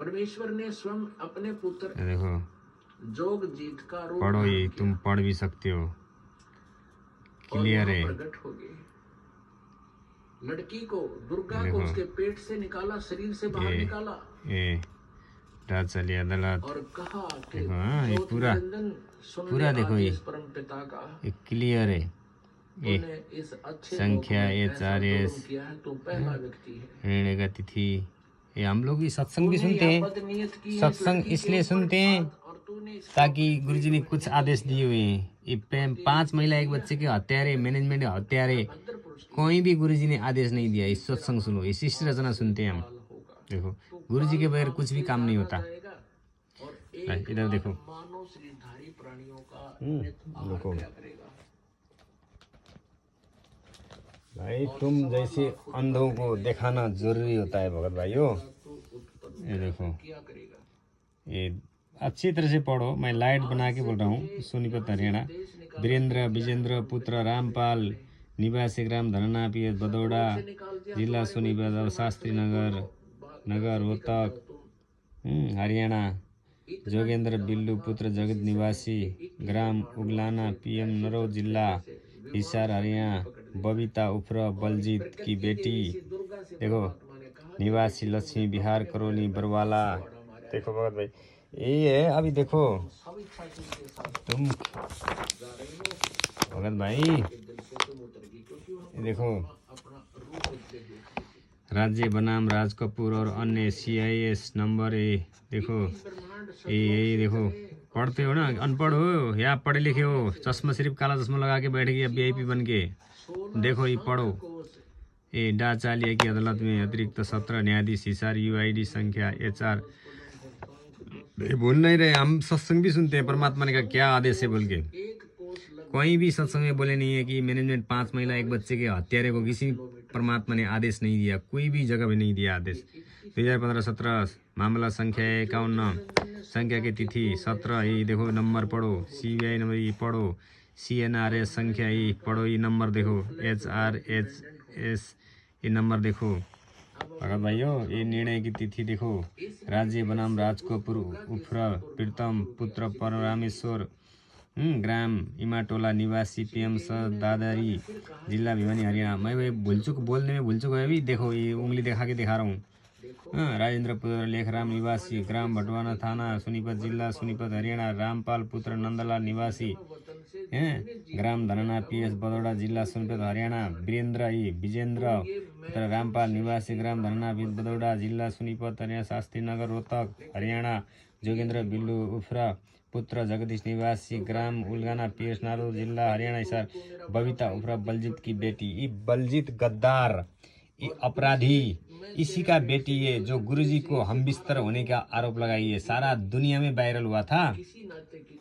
परमेश्वर ने स्वयं अपने पुत्र देखो जोग जीत का रूप पढ़ो, ये तुम पढ़ भी सकते हो, क्लियर है। प्रकट हो गए। लड़की को दुर्गा को उसके पेट से निकाला, शरीर से बाहर निकाला। ये राजशाही अदालत और कहा कि देखो, हाँ ये पूरा देखो, ये परम पिता का क्लियर है। ये इस अच्छे संख्या HRS तो पहला व्यक्ति है। निर्णय का तिथि। ये हम लोग भी सत्संग भी सुनते हैं। सत्संग इसलिए सुनते हैं ताकि गुरुजी ने कुछ आदेश दिए हुए हैं। ये 5 महिला 1 बच्चे के हत्यारे, मैनेजमेंट हत्यारे, कोई भी गुरुजी ने आदेश नहीं दिया। इस सत्संग सुनो, इस शिष्य रचना सुनते हैं हम। देखो गुरुजी के बगैर कुछ भी काम नहीं होता। इधर देखो, देखो भाई, तुम जैसे अंधों को दिखाना जरूरी होता है भगत भाइयों। ये देखो, ये अच्छी तरह से पढ़ो, मैं लाइट बना के बोल रहा हूँ। सोनीपत हरियाणा, वीरेंद्र विजेंद्र पुत्र रामपाल, निवासी ग्राम धरना PS बदौड़ा, जिला सोनीपत, शास्त्री नगर रोहतक, हरियाणा। जोगेंद्र बिल्लू पुत्र जगत निवासी, ग्राम उगलाना PM नरौ, जिला हिसार हरियाणा। बबीता उफ्र बलजीत की बेटी, देखो निवासी लक्ष्मी विहार करोनी बरवाला। देखो भगत भाई, यही है। अभी देखो तुम भगत भाई, देखो राज्य बनाम राज कपूर और अन्य CIS नंबर। देखो यही देखो, पढ़ते हो ना, अनपढ़ हो या पढ़े लिखे हो, चश्मा सिर्फ काला चश्मा लगा के बैठ गया VIP बन के। देखो ये पढ़ो, ये डाचालिया की अदालत में अतिरिक्त 17 न्यायाधीश हिसार UID संख्या HR। बोल नहीं रहे, हम सत्संग भी सुनते हैं। परमात्मा ने कहा क्या आदेश है बोल के, कोई भी सत्संग में बोले नहीं है कि मैनेजमेंट 5 महिला 1 बच्चे के हत्यारे को किसी परमात्मा ने आदेश नहीं दिया, कोई भी जगह भी नहीं दिया आदेश। 2015-17 मामला संख्या 51, संख्या की तिथि 17। ये देखो नंबर पढ़ो, CBI नंबर ये पढ़ो, CNRS संख्या ये पढ़ो, ये नंबर देखो, HRHS ये नंबर देखो। भगत भाइयों, ये निर्णय की तिथि देखो, राज्य बनाम राज कपूर उफ्र प्रीतम पुत्र पररामेश्वर, ग्राम इमाटोला निवासी PM दादरी, जिला भिवानी हरियाणा। मैं भाई बोलने में भूल चुका है। अभी देखो ये उंगली दिखा के दिखा रहा हूँ। राजेंद्र पुत्र लेखराम निवासी, ग्राम भटवाना थाना सोनीपत, जिला सोनीपत हरियाणा। रामपाल पुत्र नंदलाल निवासी, ग्राम धरना PS बदौड़ा, जिला सोनीपत हरियाणा। वीरेंद्र विजेंद्र पुत्र रामपाल निवासी, ग्राम धरना बदौड़ा, जिला सोनीपत हरियाणा। शास्त्री नगर रोहतक हरियाणा। जोगेंद्र बिल्लू उफ्रा पुत्र जगदीश निवासी, ग्राम उलगाना PS नारो, जिला हरियाणा हिसार। बबीता उफ्रा बलजीत की बेटी, ये बलजीत गद्दार, ये अपराधी, इसी का बेटी है जो गुरुजी को हम बिस्तर होने का आरोप लगाई है। सारा दुनिया में वायरल हुआ था।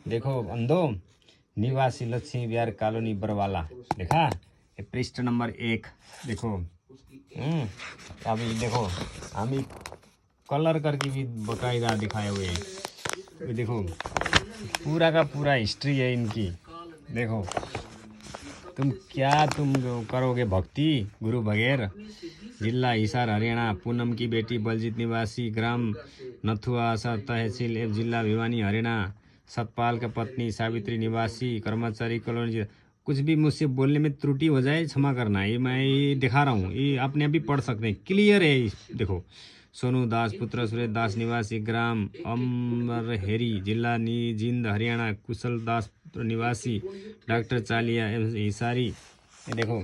देखो अंधो, निवासी लक्ष्मी विहार कॉलोनी बरवाला। देखा पृष्ठ नंबर 1 देखो। अभी देखो हम कलर करके भी बकायदा दिखाए हुए हैं। देखो पूरा का पूरा हिस्ट्री है इनकी। देखो तुम करोगे भक्ति गुरु बगैर। जिला हिसार हरियाणा। पूनम की बेटी बलजीत निवासी, ग्राम नथुआसा तहसील एवं जिला भिवानी हरियाणा। सतपाल का पत्नी सावित्री निवासी, कर्मचारी कॉलोनी। कुछ भी मुझसे बोलने में त्रुटि हो जाए क्षमा करना। ये मैं ये दिखा रहा हूँ, ये अपने आप ही पढ़ सकते हैं, क्लियर है। देखो सोनू दास पुत्र सुरेश दास निवासी, ग्राम अमरहेरी, जिला जींद हरियाणा। कुशल दास पुत्र निवासी, डॉक्टर चालिया एवं हिसारी। देखो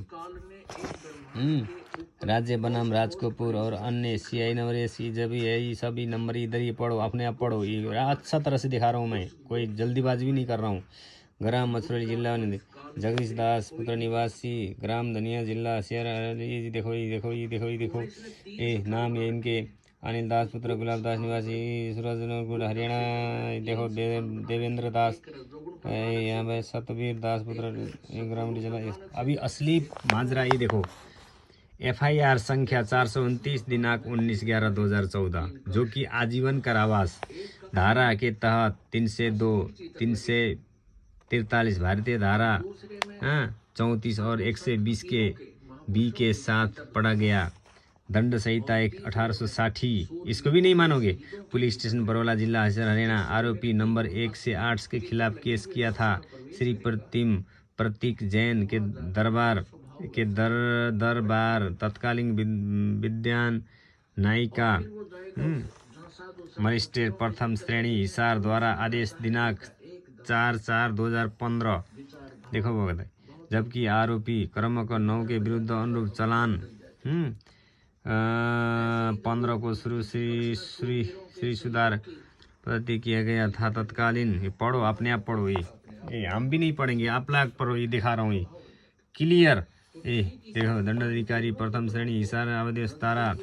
राज्य बनाम राज कपूर और अन्य CI नंबर जब ये सभी नंबर इधर ही पढ़ो, अपने आप पढ़ो। ये अच्छा तरह से दिखा रहा हूँ मैं, कोई जल्दीबाजी भी नहीं कर रहा हूँ। ग्राम मछली, जिला जगदीश दास पुत्र निवासी, ग्राम धनिया, जिला शेयर। देखो ये देखो ये देखो ये देखो, ये नाम है इनके। अनिल दास पुत्र गुलाब दास निवासी, सूरजनगुड़ हरियाणा। देखो देवेंद्र दास, यहाँ पे सतवीर दास पुत्र ग्राम जिला। अभी असली माजरा ये देखो, FIR संख्या 429 दिनांक 19/11/2014, जो कि आजीवन कारावास धारा के तहत 302, 343 भारतीय धारा 34 और 120 के B के साथ पढ़ा गया। दंड संहिता 1860, इसको भी नहीं मानोगे। पुलिस स्टेशन बरौला, जिला हिसार, हरियाणा। आरोपी नंबर 1 से 8 के खिलाफ केस किया था। श्री प्रतीक जैन के दरबार तत्कालीन विद्यान नायिका मजिस्ट्रेट प्रथम श्रेणी हिसार द्वारा आदेश दिनांक 4/4/2015 देखो भगत है। जबकि आरोपी क्रमांक 9 के विरुद्ध अनुरूप चालान 15 को श्री सुधार प्रति किया गया था तत्कालीन। ये पढ़ो, अपने आप पढ़ो। ये हम भी नहीं पढ़ेंगे, आप लाग पढ़ो। ये दिखा रहा हूँ, ये क्लियर। ये देखो, दंडाधिकारी प्रथम श्रेणी हिसार आदेश तारा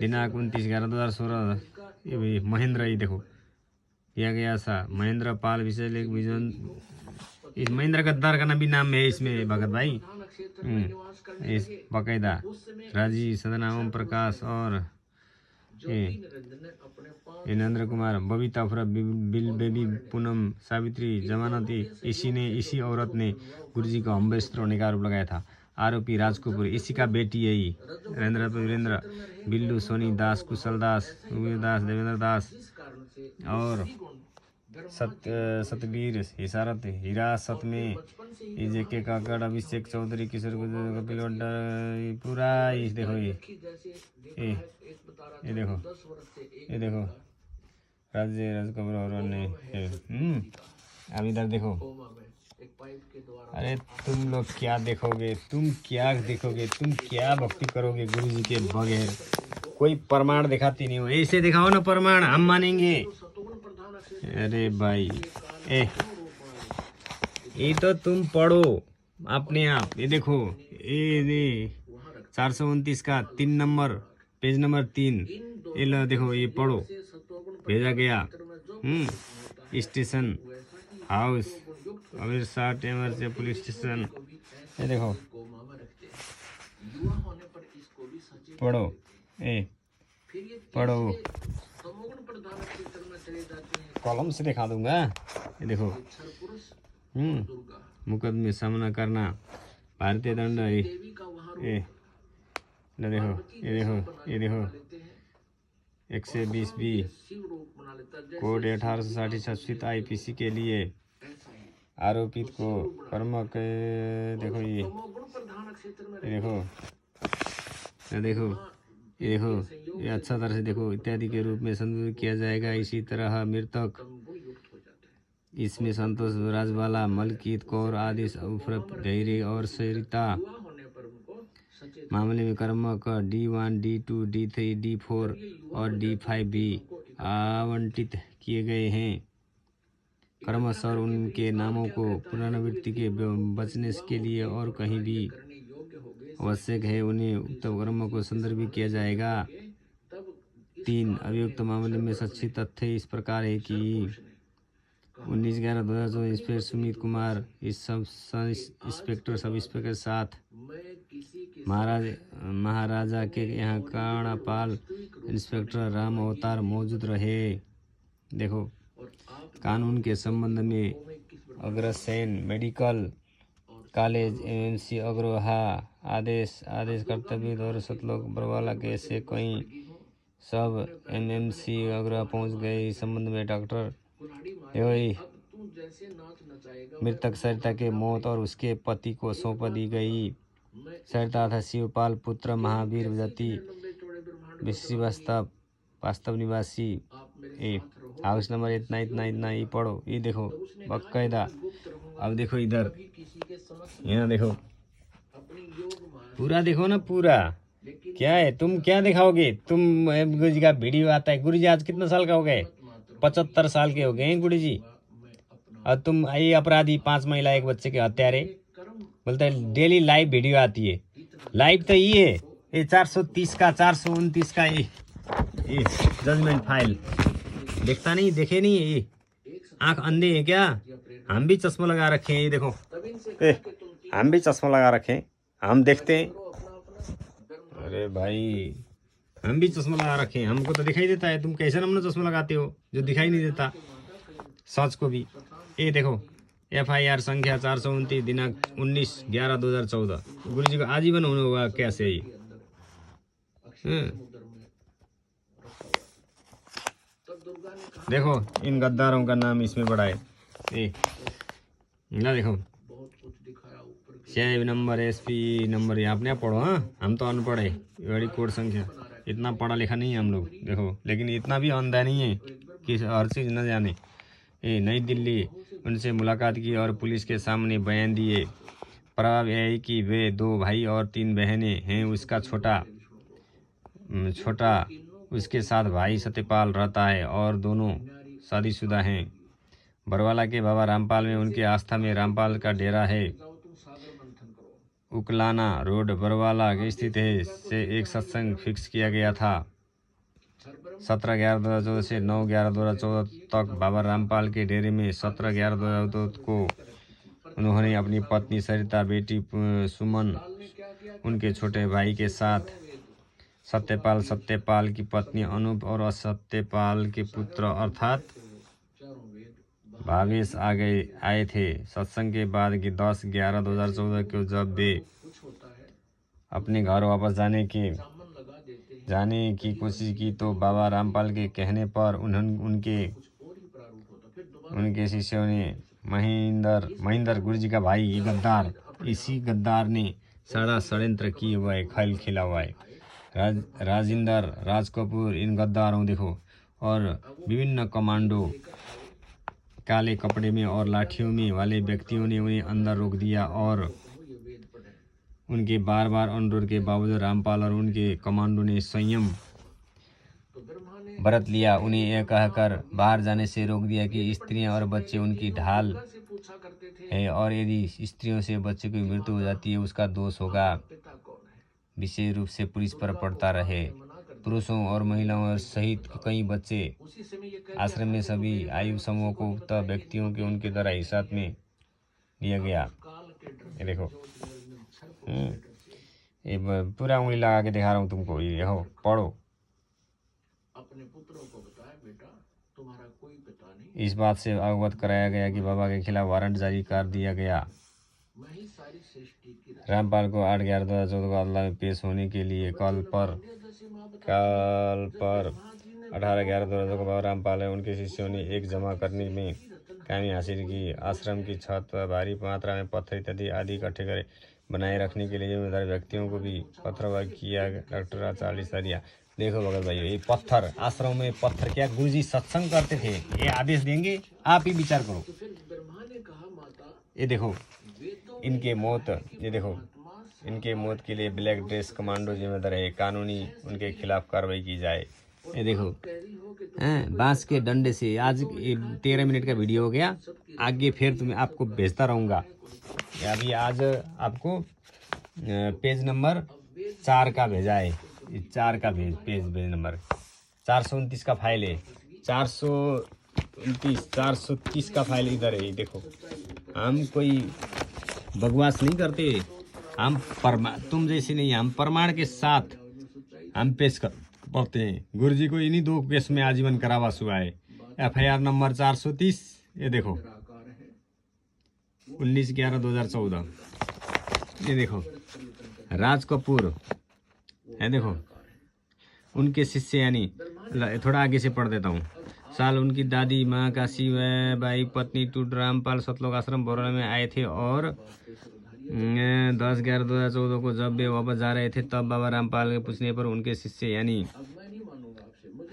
दिनांक 29/11/2016। ये भाई महेंद्र, ये देखो किया गया था। महेंद्र पाल विशेष लेख विजन। इस महेंद्र गद्दार का भी नाम है इसमें भगत भाई। इस बाकायदा राजीव सदना, ओम प्रकाश और नरेंद्र कुमार, बबीता उर्फ बेबी, पूनम, सावित्री, जमानती। इसी औरत ने गुरुजी को अम्बेस्टर होने का आरोप लगाया था। आरोपी राज कपूर, इसी का बेटी है ये। वीरेंद्र, बिल्लू, सोनी दास, कुशल दास, दास, देवेंद्र दास और सतबीर हिरासत में। जेके काकड़, अभिषेक चौधरी, किशोर कपिल वड्डा, पूरा ये देखो। ये देखो राज कपूर और अब इधर देखो। अरे तुम लोग क्या देखोगे, तुम क्या भक्ति करोगे गुरु जी के बगैर? कोई प्रमाण दिखाती नहीं हो। ऐसे दिखाओ ना प्रमाण, हम मानेंगे। अरे भाई ये तो तुम पढ़ो अपने आप। ये देखो, ये 429 का 3 नंबर, पेज नंबर 3। ये लो देखो, ये पढ़ो, भेजा गया स्टेशन हाउस अमीरशाह टेमर से पुलिस स्टेशन। ये देखो पढ़ो, पढ़ो, कॉलम से दिखा दूंगा। ये देखो मुकदमे सामना करना, भारतीय दंड। ये देखो 120B कोड 1860 IPC के लिए आरोपित को कर्म के देखो। ये अच्छा तरह से देखो, इत्यादि के रूप में संदर्भित किया जाएगा। इसी तरह मृतक, इसमें संतोष राजवाला, मलकीत कौर आदि उर्फ धैर्य और सरिता मामले में क्रमांक D1, D2, D3, D4 और D5B आवंटित किए गए हैं। क्रमशः उनके नामों को पुनरावृत्ति के बचने के लिए और कहीं भी आवश्यक है उन्हें उक्त क्रम को संदर्भित किया जाएगा। 3 अभियुक्त मामले में सच्ची तथ्य इस प्रकार है कि 19/11/2014 इंस्पेक्टर सुमित कुमार इस सब इंस्पेक्टर साथ महाराजा के यहाँ कर्णपाल इंस्पेक्टर राम अवतार मौजूद रहे। देखो, कानून के संबंध में Agrasen medical college MMC Agroha आदेश कर्तव्य और सतलोक बरवाला के से कई सब एमएमसी अग्रोहा पहुंच गए। इस संबंध में डॉक्टर मृतक सरिता के मौत और उसके पति को सौंप दी गई। सरिता था शिवपाल पुत्र महावीर जति वास्तव निवासी हाउस नंबर इतना ही पढ़ो। ये देखो बाकायदा। अब देखो इधर, यहाँ देखो पूरा देखो ना, पूरा क्या है। तुम क्या दिखाओगे? तुम गुरु जी का वीडियो आता है। गुरु जी आज कितना साल का हो गए? 75 साल के हो गए हैं गुरु जी। और तुम ये अपराधी 5 महिला 1 बच्चे के हत्यारे बोलते हैं डेली लाइव वीडियो आती है। लाइव तो ये है, ये 430 का 429 का ये जजमेंट फाइल देखता नहीं, देखे नहीं है। ये आंख अंधे है क्या? हम भी चश्मा लगा रखे हैं। ये देखो हम भी चश्मा लगा रखे हैं, हम देखते हैं। अरे भाई हम भी चश्मा लगा रखे हैं, हमको तो दिखाई देता है। तुम कैसे नमूना चश्मा लगाते हो जो दिखाई नहीं देता सच को भी। ये देखो FIR संख्या 429 दिनांक 19/11/2014। गुरु जी को आजीवन होने होगा कैसे? समुद्र में रखा हुआ था। तब दुर्गा ने कहा देखो इन गद्दारों का नाम इसमें बड़ा है, ये ना देखो बहुत कुछ दिखाया ऊपर की सीआईए नंबर, एसपी नंबर, ये आपने पढ़ो। हाँ, हम तो अनपढ़ है, ये बड़ी कोड संख्या, इतना पढ़ा लिखा नहीं है हम लोग, देखो। लेकिन इतना भी अंधा नहीं है कि हर चीज़ न जाने। ये नई दिल्ली उनसे मुलाकात की और पुलिस के सामने बयान दिए। प्रभाव यह है कि वे 2 भाई और 3 बहनें हैं। उसका छोटा उसके साथ भाई सत्यपाल रहता है और दोनों शादीशुदा हैं। बरवाला के बाबा रामपाल में उनके आस्था में रामपाल का डेरा है। जाओ तुम सागर मंथन करो। उकलाना रोड बरवाला के स्थित है से एक सत्संग फिक्स किया गया था। 17/11/2014 से 9/11/2014 तक बाबा रामपाल के डेरे में 17/11/2014 को उन्होंने अपनी पत्नी सरिता, बेटी सुमन, उनके छोटे भाई के साथ सत्यपाल की पत्नी अनूप और सत्यपाल के पुत्र अर्थात भावेश आए थे। सत्संग के बाद कि 10/11/2014 को जब वे अपने घर वापस जाने की कोशिश की तो बाबा रामपाल के कहने पर उनके शिष्यों ने महेंद्र गुरुजी का भाई, ये गद्दार, इसी गद्दार ने सारा षड्यंत्र किए हुआ है, खेल खेला हुआ है। राजिंदर, राज कपूर, इन गद्दारों देखो और विभिन्न कमांडो काले कपड़े में और लाठियों में वाले व्यक्तियों ने उन्हें अंदर रोक दिया और उनके बार बार अनुरोध के बावजूद रामपाल और उनके कमांडो ने संयम बरत लिया। उन्हें यह कहकर बाहर जाने से रोक दिया कि स्त्रियां और बच्चे उनकी ढाल है और यदि स्त्रियों से बच्चे की मृत्यु हो जाती है उसका दोष होगा, विशेष रूप से पुलिस पर पड़ता रहे। पुरुषों और महिलाओं सहित कई बच्चे आश्रम में सभी आयु समूह को उक्त व्यक्तियों के उनके द्वारा हिसाब में लिया गया। ये देखो, ये पूरा उंगली लगा के दिखा रहा हूँ तुमको, ये हो पढ़ो। अपने पुत्रों को बताया, बेटा तुम्हारा कोई पिता नहीं। इस बात से अवगत कराया गया कि बाबा के खिलाफ वारंट जारी कर दिया गया। रामपाल को 8/11/2014 को अदालत में पेश होने के लिए कल पर 18/11/2014 को बाबा रामपाल और उनके शिष्यों ने एक जमा करने में कामयाबी हासिल की। आश्रम की छत पर भारी मात्रा में पत्थर इत्यादि आदि इकट्ठे कर बनाए रखने के लिए जिम्मेदार व्यक्तियों को भी पत्थरबाजी किया। डॉक्टर 40 दिया। देखो भगत भाई, ये पत्थर, आश्रम में पत्थर, क्या गुरुजी सत्संग करते थे? ये आदेश देंगे, आप ही विचार करो। ये देखो इनके मौत, ये देखो इनके मौत के लिए ब्लैक ड्रेस कमांडो जिम्मेदार है, कानूनी उनके खिलाफ कार्रवाई की जाए। ये देखो बांस के डंडे से। आज 13 मिनट का वीडियो हो गया, आगे फिर आपको भेजता रहूँगा। अभी आज आपको पेज नंबर 4 का भेजा है, 4 का पेज नंबर 429 का फाइल है, 430 का फाइल इधर है। देखो हम कोई बकवास नहीं करते, हम तुम जैसे नहीं, हम प्रमाण के साथ हम पेश करते हैं। गुरुजी को इन्हीं 2 केस में आजीवन कारावास हुआ है। FIR नंबर 430, ये देखो 19/11/2014। ये देखो राज कपूर है, देखो उनके शिष्य, यानी थोड़ा आगे से पढ़ देता हूँ। साल उनकी दादी माँ काशी बाई पत्नी टूट रामपाल सतलोक आश्रम बरौला में आए थे और 10/11/2014 को जब वे वापस जा रहे थे तब बाबा रामपाल के पूछने पर उनके शिष्य यानी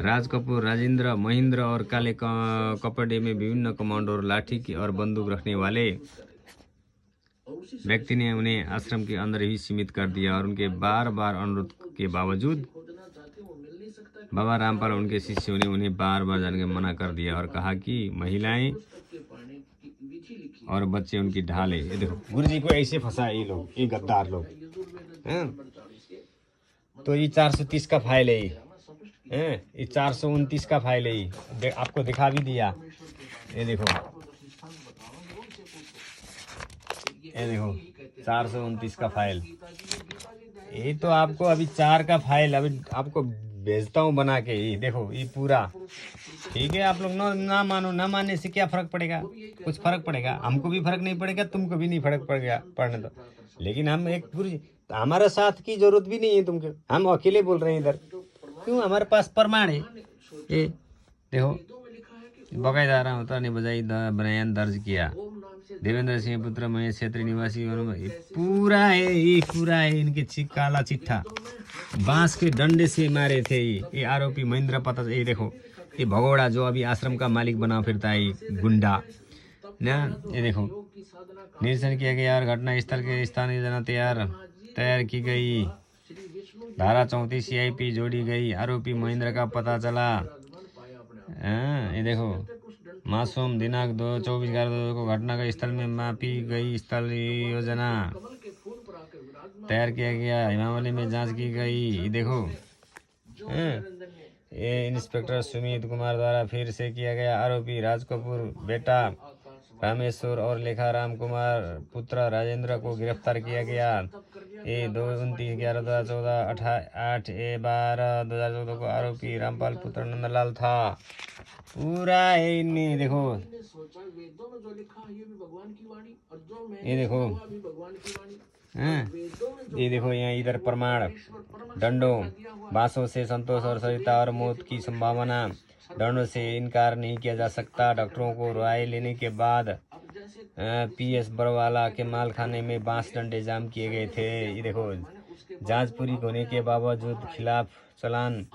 राज कपूर, राजेंद्र, महेंद्र और काले कपड़े में विभिन्न कमांडो, लाठी की और बंदूक रखने वाले व्यक्ति ने उन्हें आश्रम के अंदर ही सीमित कर दिया और उनके बार बार अनुरोध के बावजूद बाबा रामपाल और उनके शिष्यों ने उन्हें बार बार जाने के मना कर दिया और कहा कि महिलाएं और बच्चे उनकी ढाल है। ये देखो गुरुजी को ऐसे फंसा ये लोग, ये गद्दार लोग हैं। तो ये 430 का फाइल है, ये 429 का फाइल है, आपको दिखा भी दिया। ये देखो 429 का फाइल। ये तो आपको अभी 4 का फाइल अभी आपको भेजता हूँ बना के। ये देखो ये पूरा ठीक है। आप लोग ना मानो, ना मानने से क्या फर्क पड़ेगा? कुछ फर्क पड़ेगा? हमको भी फर्क नहीं पड़ेगा, तुमको भी नहीं फर्क पड़ेगा पढ़ने दो। लेकिन हम एक गुरुजी हमारा साथ की जरूरत भी नहीं है तुमको, हम अकेले बोल रहे हैं इधर, क्यों हमारे पास प्रमाण है। ये देखो बकायदा रहा होता ने बजाई बयान दर्ज किया। देवेंद्र सिंह पुत्र महेश क्षेत्री निवासी ये पूरा है, ये पूरा है इनके काला चिट्ठा, बांस के डंडे से मारे थे ये आरोपी महेंद्र पता। ये देखो ये भगोड़ा जो अभी आश्रम का मालिक बना फिरता है, ये गुंडा ना। ये देखो निरीक्षण किया गया और घटना स्थल के स्थानीय जना तैयार की गई। धारा 34 CIP जोड़ी गई। आरोपी महेंद्र का पता चला। ये देखो मासूम दिनांक 24/11 को घटना के स्थल में मापी गई स्थल योजना तैयार किया गया। हिमावली में जांच की गई। ये देखो ये इंस्पेक्टर सुमित कुमार द्वारा फिर से किया गया। आरोपी राज कपूर बेटा रामेश्वर और लेखाराम कुमार पुत्र राजेंद्र को गिरफ्तार किया गया। ये 29/11/2014 8/12/2014 को आरोपी रामपाल पुत्र नंदलाल था। पूरा है इनमें देखो। ये देखो ये देखो यहाँ इधर प्रमाण दंडों बांसों से संतोष और सरिता और मौत की संभावना। दंडों से इनकार नहीं किया जा सकता। डॉक्टरों को राय लेने के बाद PS बरवाला के माल खाने में बांस डंडे जाम किए गए थे। ये देखो जांच पूरी होने के बावजूद खिलाफ चालान।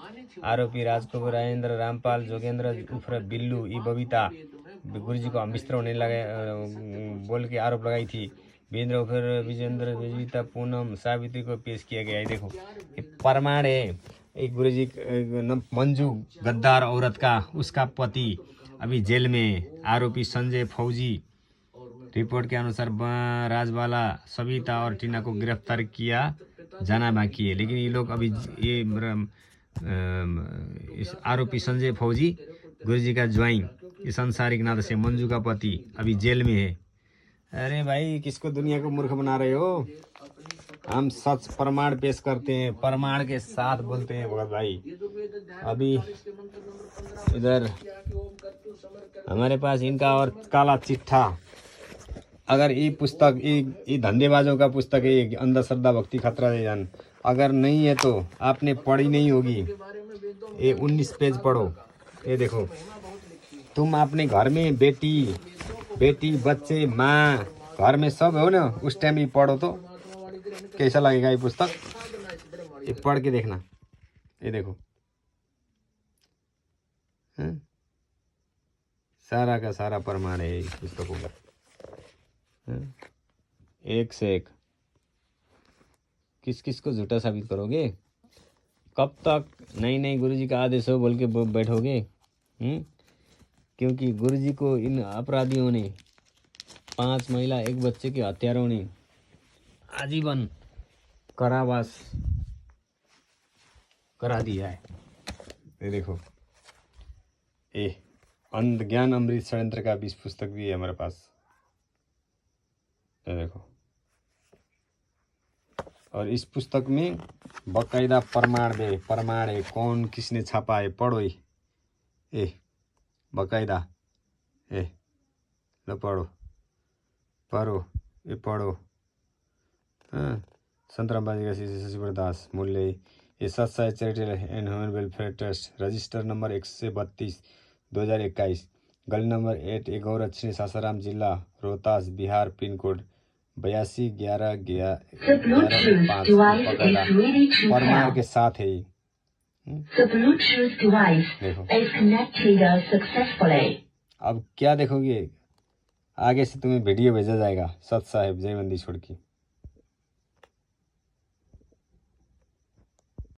आरोपी राजकुमार राजेंद्र रामपाल जोगेंद्र उर्फ बिल्लू ई बबीता गुरुजी को मिस्त्र होने लगे बोल के आरोप लगाई थी। वीरेंद्र उर्फ विजेंद्र विजेता पूनम सावित्री को पेश किया गया है। देखो ये प्रमाण है। एक गुरुजी मंजू गद्दार औरत का उसका पति अभी जेल में। आरोपी संजय फौजी रिपोर्ट के अनुसार राजवाला सविता और टीना को गिरफ्तार किया जाना बाकी है। लेकिन ये लोग अभी ये इस आरोपी संजय फौजी गुरुजी का ज्वाइन ये संसारिक नाथ से मंजू का पति अभी जेल में है। अरे भाई किसको दुनिया को मूर्ख बना रहे हो। हम सच प्रमाण पेश करते हैं, प्रमाण के साथ बोलते हैं भगत भाई। अभी इधर हमारे पास इनका और काला चिट्ठा। अगर ये पुस्तक ये धंधेबाजों का पुस्तक है, अंधश्रद्धा श्रद्धा भक्ति खतरा दे जान, अगर नहीं है तो आपने पढ़ी नहीं होगी। ये 19 पेज पढ़ो। ये देखो तुम अपने घर में बेटी बच्चे माँ घर में सब हो ना, उस टाइम ही पढ़ो तो कैसा लगेगा ये पुस्तक। ये पढ़ के देखना। ये देखो सारा का सारा प्रमाण है इस पुस्तकों का, एक से एक। किस किस को झूठा साबित करोगे। कब तक नहीं गुरुजी का आदेश हो बोल के बैठोगे। क्योंकि गुरुजी को इन अपराधियों ने 5 महिला 1 बच्चे के हत्यारों ने आजीवन कारावास करा दिया है। ये देखो ये अंध ज्ञान अमृत षड्यंत्र का 20 पुस्तक भी है हमारे पास। ये देखो और इस पुस्तक में बकायदा प्रमाण है कौन किसने छापा है। पढ़ो ये बकायदा लो पढ़ो ये पढ़ो। संतराम बाजी का शशिवर दास मूल्य ये Satsai charitable and human welfare trust register number 132 2021 गली नंबर 8 गौरक्षणी सासाराम जिला रोहतास बिहार पिन कोड 8211 प्रमाण के साथ है ये। अब क्या देखोगे आगे से तुम्हें वीडियो भेजा जाएगा। सत साहेब जयबंदी छोड़ की।